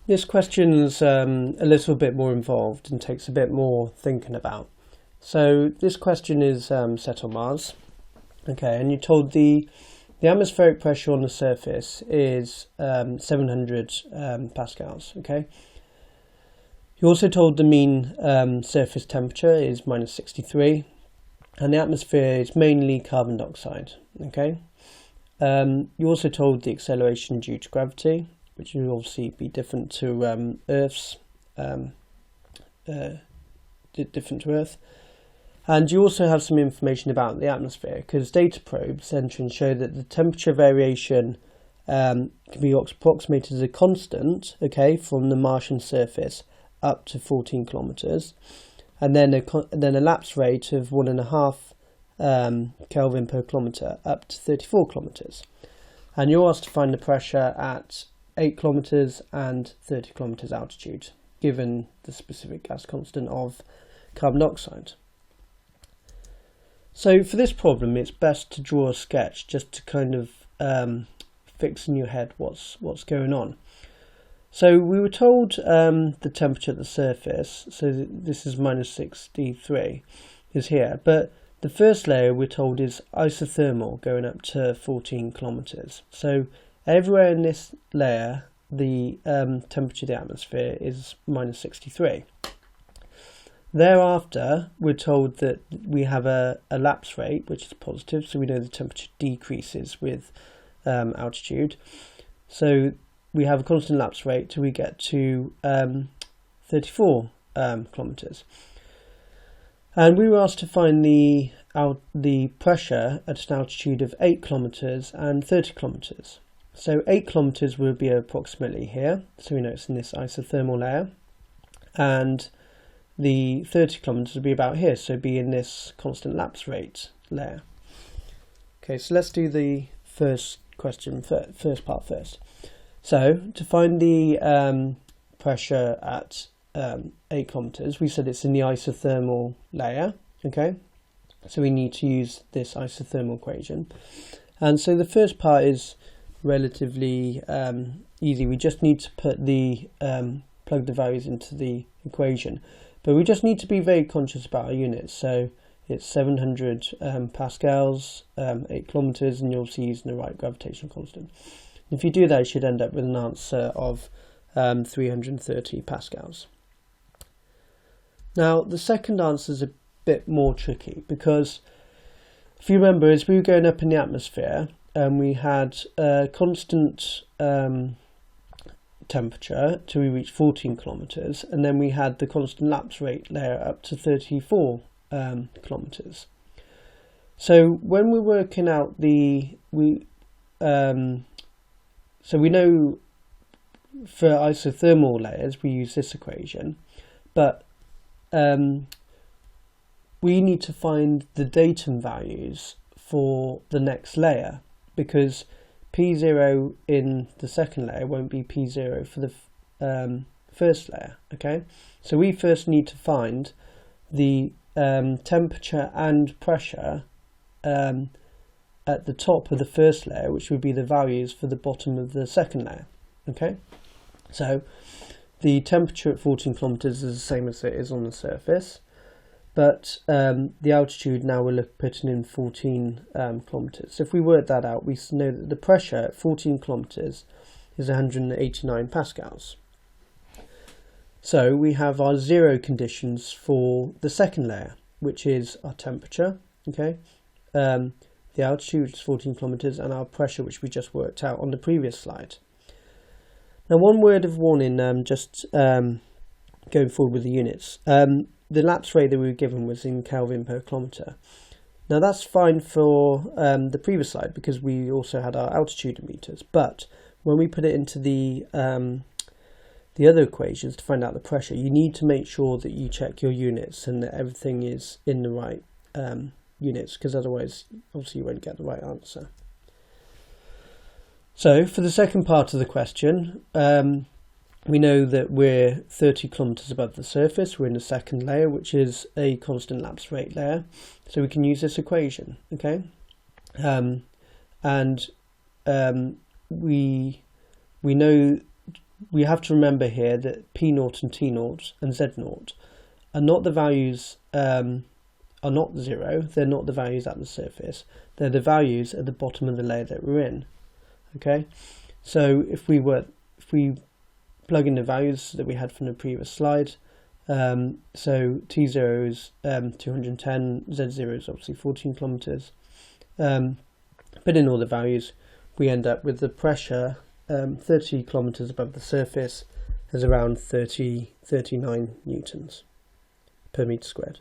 This question's a little bit more involved and takes a bit more thinking about. So this question is set on Mars, okay, and you're told the atmospheric pressure on the surface is 700 pascals, okay. You're also told the mean surface temperature is minus 63, and the atmosphere is mainly carbon dioxide, okay. You're also told the acceleration due to gravity, which will obviously be different to Earth's, different to Earth. And you also have some information about the atmosphere, because data probes enter and show that the temperature variation can be approximated as a constant, okay, from the Martian surface up to 14 kilometers, and then a lapse rate of 1.5 Kelvin per kilometer up to 34 kilometers. And you're asked to find the pressure at 8 kilometers and 30 kilometers altitude, given the specific gas constant of carbon dioxide. So for this problem, it's best to draw a sketch just to kind of fix in your head what's going on. So we were told the temperature at the surface, so this is minus 63, is here, but the first layer we're told is isothermal, going up to 14 kilometers. So everywhere in this layer, the temperature of the atmosphere is minus 63. Thereafter, we're told that we have a lapse rate, which is positive, so we know the temperature decreases with altitude. So we have a constant lapse rate till we get to 34 kilometers. And we were asked to find the pressure at an altitude of 8 kilometers and 30 kilometers. So 8 kilometers will be approximately here, so we know it's in this isothermal layer, and the 30 kilometers will be about here, so be in this constant lapse rate layer. Okay, so let's do the first question, first part first. So to find the pressure at 8 kilometers, we said it's in the isothermal layer, okay? So we need to use this isothermal equation. And so the first part is relatively easy. We just need to put plug the values into the equation. But we just need to be very conscious about our units. So it's 700 pascals, 8 kilometers, and you're obviously using the right gravitational constant. If you do that, you should end up with an answer of 330 pascals. Now, the second answer is a bit more tricky, because if you remember, as we were going up in the atmosphere, we had a constant temperature till we reached 14 kilometers, and then we had the constant lapse rate layer up to 34 kilometers. So when we're working out so we know for isothermal layers we use this equation, but we need to find the datum values for the next layer, because P0 in the second layer won't be P0 for the first layer, okay? So we first need to find the temperature and pressure at the top of the first layer, which would be the values for the bottom of the second layer, okay? So the temperature at 14 kilometers is the same as it is on the surface, but the altitude now we're putting in 14 kilometers. So if we work that out, we know that the pressure at 14 kilometers is 189 pascals. So we have our zero conditions for the second layer, which is our temperature, okay, the altitude, which is 14 kilometers, and our pressure, which we just worked out on the previous slide. Now, one word of warning, just going forward with the units. The lapse rate that we were given was in Kelvin per kilometer. Now that's fine for the previous slide, because we also had our altitude in meters, but when we put it into the other equations to find out the pressure, you need to make sure that you check your units and that everything is in the right units, because otherwise obviously you won't get the right answer. So for the second part of the question, we know that we're 30 kilometers above the surface. We're in the second layer, which is a constant lapse rate layer. So we can use this equation, okay? We know we have to remember here that P0 and T0 and Z0 are not the values, are not 0, they're not the values at the surface, they're the values at the bottom of the layer that we're in. Okay, so if we plug in the values that we had from the previous slide, so T0 is 210, Z0 is obviously 14 kilometers. Put in all the values, we end up with the pressure 30 kilometers above the surface is around 39 newtons per meter squared.